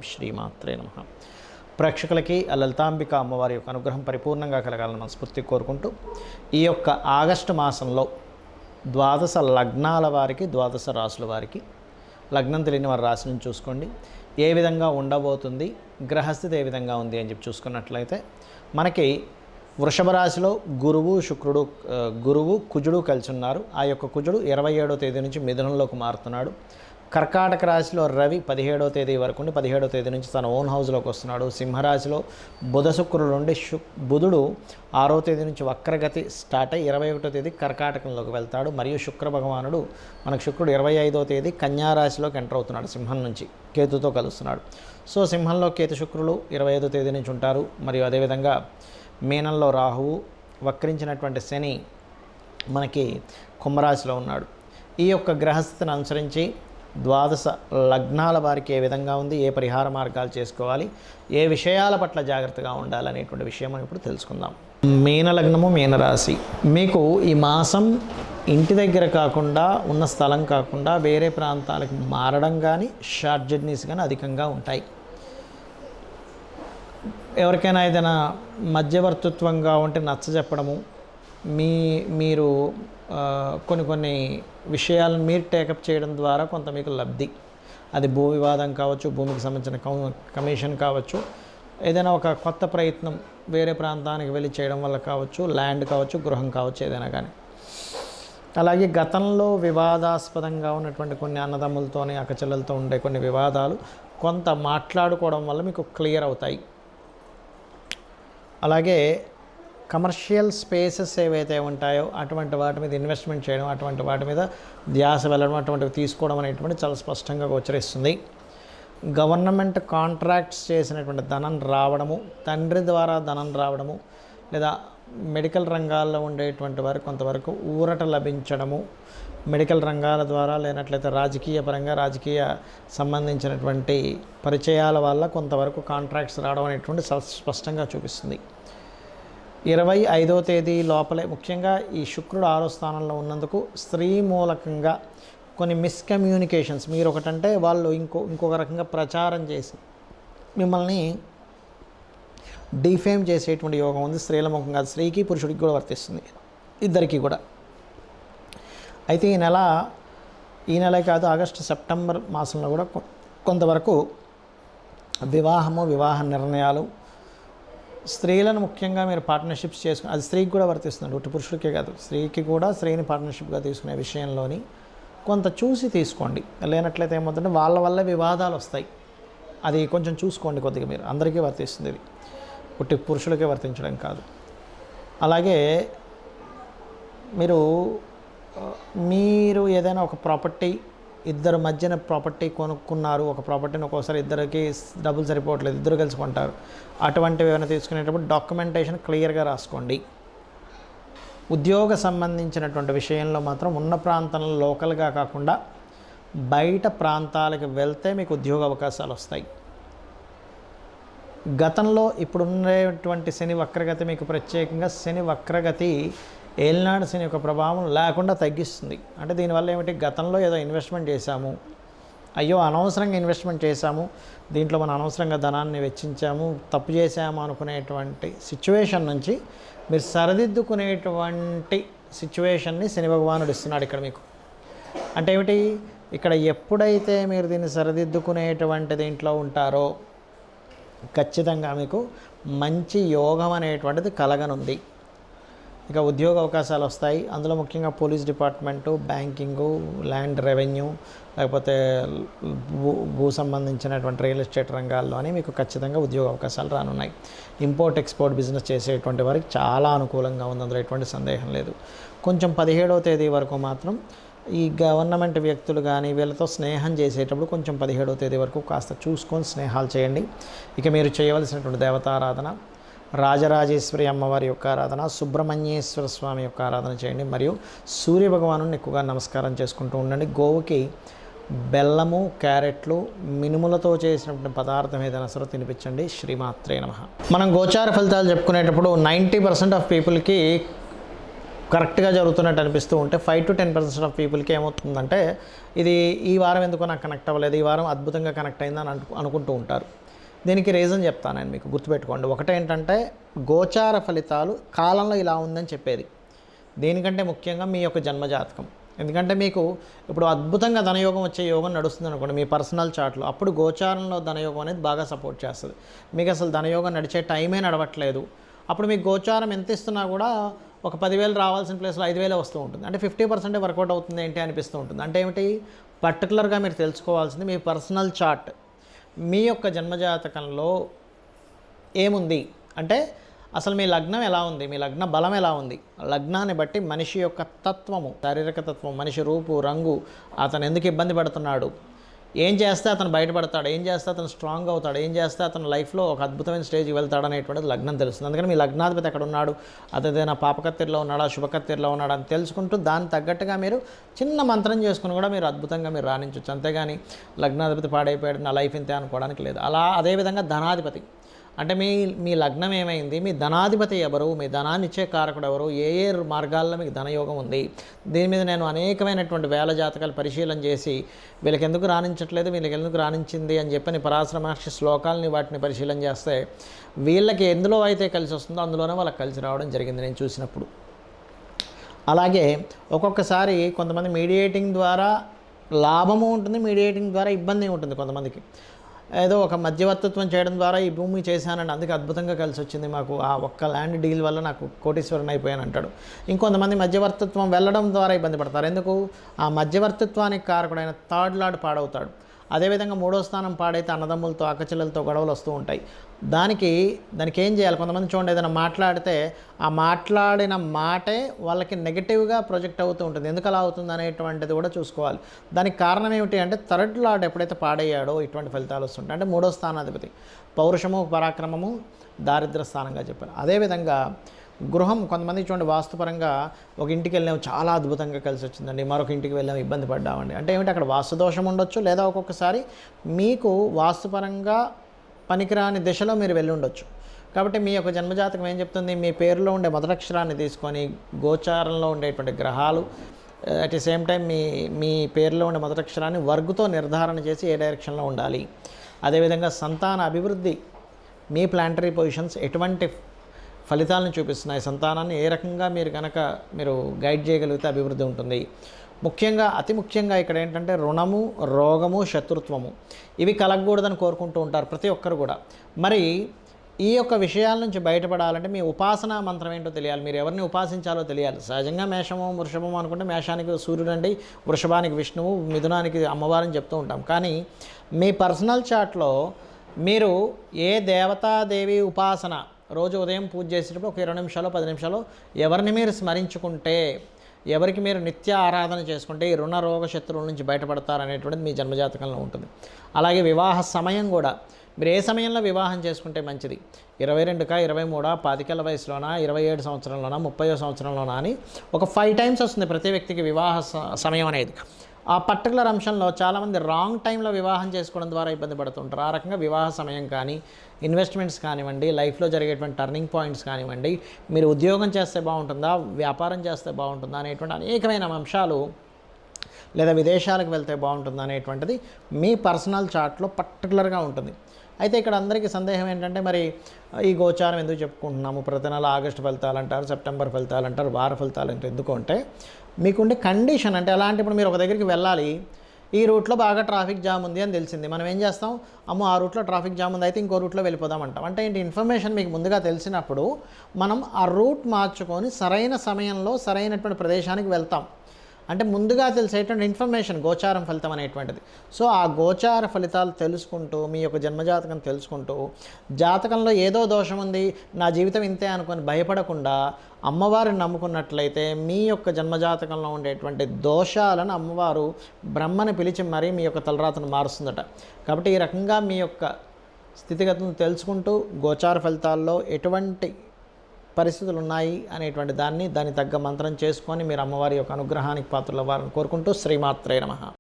శ్రీమాత్రే నమః. ప్రేక్షకులకి ఆ లలితాంబిక అమ్మవారి యొక్క అనుగ్రహం పరిపూర్ణంగా కలగాలని మనస్ఫూర్తి కోరుకుంటూ, ఈ యొక్క ఆగస్టు మాసంలో ద్వాదశ లగ్నాల వారికి, ద్వాదశ రాశుల వారికి, లగ్నం తెలియని వారి రాశి నుంచి చూసుకోండి ఏ విధంగా ఉండబోతుంది, గ్రహస్థితి ఏ విధంగా ఉంది అని చెప్పి చూసుకున్నట్లయితే మనకి వృషభ రాశిలో గురువు కుజుడు కలిసి ఉన్నారు. ఆ యొక్క కుజుడు 27వ తేదీ నుంచి మిథునంలోకి మారుతున్నాడు. కర్కాటక రాశిలో రవి 17వ తేదీ వరకు ఉండి 17వ తేదీ నుంచి తన ఓన్ హౌస్లోకి వస్తున్నాడు. సింహరాశిలో బుధ శుక్రుడు ఉండి బుధుడు 6వ తేదీ నుంచి వక్రగతి స్టార్ట్ అయ్యి 21వ తేదీ కర్కాటకంలోకి వెళ్తాడు. మరియు శుక్ర భగవానుడు శుక్రుడు 25వ తేదీ కన్యారాశిలోకి ఎంటర్ అవుతున్నాడు. సింహం నుంచి కేతుతో కలుస్తున్నాడు. సో సింహంలో కేతు శుక్రులు 25వ తేదీ నుంచి ఉంటారు. మరియు అదేవిధంగా మీనంలో రాహువు, వక్రించినటువంటి శని మనకి కుంభరాశిలో ఉన్నాడు. ఈ యొక్క గ్రహస్థితిని అనుసరించి ద్వాదశ లగ్నాల వారికి ఏ విధంగా ఉంది, ఏ పరిహార మార్గాలు చేసుకోవాలి, ఏ విషయాల పట్ల జాగ్రత్తగా ఉండాలనేటువంటి విషయం మనం ఇప్పుడు తెలుసుకుందాం. మీన లగ్నము, మీనరాశి. మీకు ఈ మాసం ఇంటి దగ్గర కాకుండా, ఉన్న స్థలం కాకుండా వేరే ప్రాంతాలకు మారడం కానీ, షార్ట్ జర్నీస్ కానీ అధికంగా ఉంటాయి. ఎవరికైనా ఏదైనా మధ్యవర్తిత్వంగా ఉంటే నచ్చజెప్పడము, మీరు కొన్ని విషయాలను మీరు టేకప్ చేయడం ద్వారా కొంత మీకు లబ్ధి, అది భూ వివాదం కావచ్చు, భూమికి సంబంధించిన కమిషన్ కావచ్చు, ఏదైనా ఒక కొత్త ప్రయత్నం వేరే ప్రాంతానికి వెళ్ళి చేయడం వల్ల కావచ్చు, ల్యాండ్ కావచ్చు, గృహం కావచ్చు, ఏదైనా కానీ. అలాగే గతంలో వివాదాస్పదంగా ఉన్నటువంటి కొన్ని అన్నదమ్ములతోని, అక్కచెల్లెలతో ఉండే కొన్ని వివాదాలు కొంత మాట్లాడుకోవడం వల్ల మీకు క్లియర్ అవుతాయి. అలాగే కమర్షియల్ స్పేసెస్ ఏవైతే ఉంటాయో అటువంటి వాటి మీద ఇన్వెస్ట్మెంట్ చేయడం, అటువంటి వాటి మీద ధ్యాస వెళ్ళడం, అటువంటివి తీసుకోవడం అనేటువంటి చాలా స్పష్టంగా గోచరిస్తుంది. గవర్నమెంట్ కాంట్రాక్ట్స్ చేసినటువంటి ధనం రావడము, తండ్రి ద్వారా ధనం రావడము, లేదా మెడికల్ రంగాల్లో ఉండేటువంటి వారికి కొంతవరకు ఊరట లభించడము, మెడికల్ రంగాల ద్వారా లేనట్లయితే రాజకీయ సంబంధించినటువంటి పరిచయాల వల్ల కొంతవరకు కాంట్రాక్ట్స్ రావడం అనేటువంటి స్పష్టంగా చూపిస్తుంది. 25వ తేదీ లోపలే, ముఖ్యంగా ఈ శుక్రుడు 6వ స్థానంలో ఉన్నందుకు స్త్రీ మూలకంగా కొన్ని మిస్కమ్యూనికేషన్స్, మీరు ఒకటంటే వాళ్ళు ఇంకొక రకంగా ప్రచారం చేసి మిమ్మల్ని డిఫేమ్ చేసేటువంటి యోగం ఉంది. స్త్రీల ముఖంగా, స్త్రీకి పురుషుడికి కూడా వర్తిస్తుంది, ఇద్దరికీ కూడా. అయితే ఈ నెల కాదు, ఆగస్టు సెప్టెంబర్ మాసంలో కూడా కొంతవరకు వివాహ నిర్ణయాలు, స్త్రీలను ముఖ్యంగా మీరు పార్ట్నర్షిప్స్ చేసుకుని, అది స్త్రీకి కూడా వర్తిస్తుంది, ఒకటి పురుషుడికే కాదు, స్త్రీకి కూడా స్త్రీని పార్ట్నర్షిప్గా తీసుకునే విషయంలోని కొంత చూసి తీసుకోండి. లేనట్లయితే ఏమవుతుందంటే వాళ్ళ వల్ల వివాదాలు వస్తాయి. అది కొంచెం చూసుకోండి కొద్దిగా. మీరు అందరికీ వర్తిస్తుంది, ఇది ఒకటి పురుషులకే వర్తించడం కాదు. అలాగే మీరు ఏదైనా ఒక ప్రాపర్టీ, ఇద్దరు మధ్యన ప్రాపర్టీ కొనుక్కున్నారు, ఒక ప్రాపర్టీని ఒక్కోసారి ఇద్దరికి డబ్బులు సరిపోవట్లేదు, ఇద్దరు కలిసి కొంటారు, అటువంటివి ఏమైనా తీసుకునేటప్పుడు డాక్యుమెంటేషన్ క్లియర్గా రాసుకోండి. ఉద్యోగ సంబంధించినటువంటి విషయంలో మాత్రం ఉన్న ప్రాంతంలో లోకల్గా కాకుండా బయట ప్రాంతాలకు వెళ్తే మీకు ఉద్యోగ అవకాశాలు వస్తాయి. గతంలో ఇప్పుడున్నటువంటి శని వక్రగతి మీకు ప్రత్యేకంగా శని వక్రగతి ఏలినాడు శని యొక్క ప్రభావం లేకుండా తగ్గిస్తుంది. అంటే దీనివల్ల ఏమిటి, గతంలో ఏదో ఇన్వెస్ట్మెంట్ చేశాము, అయ్యో అనవసరంగా ఇన్వెస్ట్మెంట్ చేశాము, దీంట్లో మనం అనవసరంగా ధనాన్ని వెచ్చించాము, తప్పు చేశాము అనుకునేటువంటి సిచ్యువేషన్ నుంచి మీరు సరిదిద్దుకునేటువంటి సిచ్యువేషన్ని శని భగవానుడు ఇస్తున్నాడు ఇక్కడ మీకు. అంటే ఏమిటి, ఇక్కడ ఎప్పుడైతే మీరు దీన్ని సరిదిద్దుకునేటువంటి దీంట్లో ఉంటారో ఖచ్చితంగా మీకు మంచి యోగం అనేటువంటిది కలగనుంది. ఇక ఉద్యోగ అవకాశాలు వస్తాయి. అందులో ముఖ్యంగా police department, banking, land revenue, లేకపోతే భూ సంబంధించినటువంటి రియల్ ఎస్టేట్ రంగాల్లోనే మీకు ఖచ్చితంగా ఉద్యోగ అవకాశాలు రానున్నాయి. ఇంపోర్ట్ ఎక్స్పోర్ట్ బిజినెస్ చేసేటువంటి వారికి చాలా అనుకూలంగా ఉంది, అందులో ఎటువంటి సందేహం లేదు. కొంచెం 17వ తేదీ వరకు మాత్రం ఈ గవర్నమెంట్ వ్యక్తులు కానీ వీళ్ళతో స్నేహం చేసేటప్పుడు కొంచెం 17వ తేదీ వరకు కాస్త చూసుకొని స్నేహాలు చేయండి. ఇక మీరు చేయవలసినటువంటి దేవతారాధన, రాజరాజేశ్వరి అమ్మవారి యొక్క ఆరాధన, సుబ్రహ్మణ్యేశ్వర స్వామి యొక్క ఆరాధన చేయండి. మరియు సూర్య భగవాను ఎక్కువగా నమస్కారం చేసుకుంటూ ఉండండి. గోవుకి బెల్లము, క్యారెట్లు, మినుములతో చేసినటువంటి పదార్థం ఏదైనా సరే తినిపించండి. శ్రీమాత్రే నమః. మనం గోచార ఫలితాలు చెప్పుకునేటప్పుడు 90% ఆఫ్ పీపుల్కి కరెక్ట్గా జరుగుతున్నట్టు అనిపిస్తూ ఉంటే 5-10% ఆఫ్ పీపుల్కి ఏమవుతుందంటే ఇది ఈ వారం ఎందుకో నాకు కనెక్ట్ అవ్వలేదు, ఈ వారం అద్భుతంగా కనెక్ట్ అయిందని అనుకుంటూ ఉంటారు. దీనికి రీజన్ చెప్తాను నేను మీకు, గుర్తుపెట్టుకోండి. ఒకటేంటంటే గోచార ఫలితాలు కాలంలో ఇలా ఉందని చెప్పేది. దీనికంటే ముఖ్యంగా మీ యొక్క జన్మజాతకం. ఎందుకంటే మీకు ఇప్పుడు అద్భుతంగా ధనయోగం వచ్చే యోగం నడుస్తుంది అనుకోండి మీ పర్సనల్ చార్ట్లో, అప్పుడు గోచారంలో ధనయోగం అనేది బాగా సపోర్ట్ చేస్తుంది. మీకు అసలు ధనయోగం నడిచే టైమే నడవట్లేదు, అప్పుడు మీకు గోచారం ఎంత ఇస్తున్నా కూడా ఒక 10,000 రావాల్సిన ప్లేస్లో 5,000 వస్తూ ఉంటుంది. అంటే 50% వర్కౌట్ అవుతుంది ఏంటి అనిపిస్తూ ఉంటుంది. అంటే ఏమిటి, పర్టికులర్గా మీరు తెలుసుకోవాల్సింది మీ పర్సనల్ చార్ట్, మీ యొక్క జన్మజాతకంలో ఏముంది అంటే అసలు మీ లగ్నం ఎలా ఉంది, మీ లగ్న బలం ఎలా ఉంది. లగ్నాన్ని బట్టి మనిషి యొక్క తత్వము, శారీరక తత్వం, మనిషి రూపు రంగు, అతను ఎందుకు ఇబ్బంది పడుతున్నాడు, ఏం చేస్తే అతను బయటపడతాడు, ఏం చేస్తే అతను స్ట్రాంగ్ అవుతాడు, ఏం చేస్తే అతను లైఫ్లో ఒక అద్భుతమైన స్టేజ్కి వెళ్తాడు అనేటువంటిది లగ్నం తెలుస్తుంది. అందుకని మీ లగ్నాధిపతి ఎక్కడ ఉన్నాడు, అదేదైనా పాపకత్తిరిలో ఉన్నాడా శుభకత్తిరిలో ఉన్నాడా అని తెలుసుకుంటూ దానికి తగ్గట్టుగా మీరు చిన్న మంత్రం చేసుకుని కూడా మీరు అద్భుతంగా మీరు రాణించవచ్చు. అంతేగాని లగ్నాధిపతి పాడైపోయాడు నా లైఫ్ ఇంతే అనుకోవడానికి లేదు. అదేవిధంగా ధనాధిపతి అంటే మీ లగ్నం ఏమైంది, మీ ధనాధిపతి ఎవరు, మీ ధనాన్ని ఇచ్చే కారకుడు ఎవరు, ఏ మార్గాల్లో మీకు ధనయోగం ఉంది. దీని మీద నేను అనేకమైనటువంటి వేల జాతకాలు పరిశీలన చేసి వీళ్ళకి ఎందుకు రాణించట్లేదు, వీళ్ళకి ఎందుకు రాణించింది అని చెప్పని పరాశర మహర్షి శ్లోకాలని వాటిని పరిశీలన చేస్తే వీళ్ళకి ఎందులో అయితే కలిసి వస్తుందో అందులోనే వాళ్ళకి కలిసి రావడం జరిగింది నేను చూసినప్పుడు. అలాగే ఒక్కొక్కసారి కొంతమంది మీడియేటింగ్ ద్వారా లాభము ఉంటుంది, మీడియేటింగ్ ద్వారా ఇబ్బంది ఉంటుంది. కొంతమందికి ఏదో ఒక మధ్యవర్తిత్వం చేయడం ద్వారా ఈ భూమి చేశానండి అందుకే అద్భుతంగా కలిసి వచ్చింది మాకు, ఆ ఒక్క ల్యాండ్ డీల్ వల్ల నాకు కోటీశ్వరుని అయిపోయాను అంటాడు. ఇంకొంతమంది మధ్యవర్తిత్వం వెళ్ళడం ద్వారా ఇబ్బంది పడతారు. ఎందుకు, ఆ మధ్యవర్తిత్వానికి కారకుడైన థర్డ్ లార్డ్ పాడవుతాడు. అదేవిధంగా 3వ స్థానం పాడైతే అన్నదమ్ములతో అక్కచెల్లెలతో గొడవలు వస్తూ ఉంటాయి. దానికి ఏం చేయాలి, కొంతమంది చూడండి ఏదైనా మాట్లాడితే ఆ మాట్లాడిన మాటే వాళ్ళకి నెగిటివ్గా ప్రొజెక్ట్ అవుతూ ఉంటుంది. ఎందుకు అలా అవుతుంది అనేటువంటిది కూడా చూసుకోవాలి. దానికి కారణం ఏమిటి అంటే థర్డ్ లార్డ్ ఎప్పుడైతే పాడయ్యాడో ఇటువంటి ఫలితాలు వస్తుంటాయి. అంటే 3వ స్థానాధిపతి పౌరుషము పరాక్రమము దారిద్ర స్థానంగా చెప్పారు. అదేవిధంగా గృహం, కొంతమంది చూడండి వాస్తుపరంగా ఒక ఇంటికి వెళ్ళాము చాలా అద్భుతంగా కలిసి వచ్చిందండి, మరొక ఇంటికి వెళ్ళాము ఇబ్బంది పడ్డామండి. అంటే ఏమిటి, అక్కడ వాస్తు దోషం ఉండొచ్చు, లేదా ఒక్కొక్కసారి మీకు వాస్తుపరంగా పనికిరాని దిశలో మీరు వెళ్ళి ఉండొచ్చు. కాబట్టి మీ యొక్క జన్మజాతకం ఏం చెప్తుంది, మీ పేరులో ఉండే మొదటక్షరాన్ని తీసుకొని గోచారంలో ఉండేటువంటి గ్రహాలు అట్ ది సేమ్ టైం మీ పేరులో ఉండే మొదటక్షరాన్ని వర్గుతో నిర్ధారణ చేసి ఏ డైరెక్షన్లో ఉండాలి. అదేవిధంగా సంతాన అభివృద్ధి, మీ ప్లాంటరీ పొజిషన్స్ ఎటువంటి ఫలితాలను చూపిస్తున్నాయి, సంతానాన్ని ఏ రకంగా మీరు గైడ్ చేయగలిగితే అభివృద్ధి ఉంటుంది. ముఖ్యంగా అతి ముఖ్యంగా ఇక్కడ ఏంటంటే రుణము, రోగము, శత్రుత్వము ఇవి కలగకూడదని కోరుకుంటూ ఉంటారు ప్రతి ఒక్కరు కూడా. మరి ఈ యొక్క విషయాల నుంచి బయటపడాలంటే మీ ఉపాసనా మంత్రం ఏంటో తెలియాలి, మీరు ఎవరిని ఉపాసించాలో తెలియాలి. సహజంగా మేషము వృషభము అనుకుంటే మేషానికి సూర్యుడు అండి, వృషభానికి విష్ణువు, మిథునానికి అమ్మవారిని చెప్తూ ఉంటాం. కానీ మీ పర్సనల్ చార్ట్లో మీరు ఏ దేవతాదేవి ఉపాసన రోజు ఉదయం పూజ చేసేటప్పుడు ఒక 20 నిమిషాలు 10 నిమిషాలు ఎవరిని మీరు స్మరించుకుంటే, ఎవరికి మీరు నిత్య ఆరాధన చేసుకుంటే ఈ రుణ రోగ శత్రువుల నుంచి బయటపడతారనేటువంటిది మీ జన్మజాతకంలో ఉంటుంది. అలాగే వివాహ సమయం కూడా మీరు ఏ సమయంలో వివాహం చేసుకుంటే మంచిది, 22కా 23 25 వయసులోనా 27 సంవత్సరంలోనా 30వ సంవత్సరంలోనా అని ఒక 5 టైమ్స్ వస్తుంది ప్రతి వ్యక్తికి వివాహ సమయం అనేది. ఆ పర్టికులర్ అంశంలో చాలామంది రాంగ్ టైంలో వివాహం చేసుకోవడం ద్వారా ఇబ్బంది పడుతుంటారు. ఆ రకంగా వివాహ సమయం కానీ, ఇన్వెస్ట్మెంట్స్ కానివ్వండి, లైఫ్లో జరిగేటువంటి టర్నింగ్ పాయింట్స్ కానివ్వండి, మీరు ఉద్యోగం చేస్తే బాగుంటుందా, వ్యాపారం చేస్తే బాగుంటుందా అనేటువంటి అనేకమైన అంశాలు, లేదా విదేశాలకు వెళ్తే బాగుంటుందా అనేటువంటిది మీ పర్సనల్ చార్ట్లో పర్టికులర్గా ఉంటుంది. అయితే ఇక్కడ అందరికీ సందేహం ఏంటంటే మరి ఈ గోచారం ఎందుకు చెప్పుకుంటున్నాము, ప్రతి నెల ఆగస్టు ఫలితాలు అంటారు, సెప్టెంబర్ ఫలితాలు అంటారు, వార ఫలితాలు అంటే ఎందుకు అంటే మీకుండే కండిషన్. అంటే అలాంటి ఇప్పుడు మీరు ఒక దగ్గరికి వెళ్ళాలి, ఈ రూట్లో బాగా ట్రాఫిక్ జామ్ ఉంది అని తెలిసింది, మనం ఏం చేస్తాం, అమ్మో ఆ రూట్లో ట్రాఫిక్ జామ్ ఉంది అయితే ఇంకో రూట్లో వెళ్ళిపోదాం అంటాం. అంటే ఏంటి, ఇన్ఫర్మేషన్ మీకు ముందుగా తెలిసినప్పుడు మనం ఆ రూట్ మార్చుకొని సరైన సమయంలో సరైనటువంటి ప్రదేశానికి వెళ్తాం. అంటే ముందుగా తెలిసేటువంటి ఇన్ఫర్మేషన్ గోచారం ఫలితం అనేటువంటిది. సో ఆ గోచార ఫలితాలు తెలుసుకుంటూ మీ యొక్క జన్మజాతకం తెలుసుకుంటూ జాతకంలో ఏదో దోషం ఉంది నా జీవితం ఇంతే అనుకొని భయపడకుండా అమ్మవారిని నమ్ముకున్నట్లయితే మీ యొక్క జన్మజాతకంలో ఉండేటువంటి దోషాలను అమ్మవారు బ్రహ్మని పిలిచి మరీ మీ యొక్క తలరాతను మారుస్తుందట. కాబట్టి ఈ రకంగా మీ యొక్క స్థితిగతులను తెలుసుకుంటూ గోచార ఫలితాల్లో ఎటువంటి పరిస్థితులు ఉన్నాయి అనేటువంటి దాన్ని తగ్గ మంత్రం చేసుకొని మీరు అమ్మవారి యొక్క అనుగ్రహానికి పాత్రలు అవ్వాలని కోరుకుంటూ శ్రీమాత్రే నమః.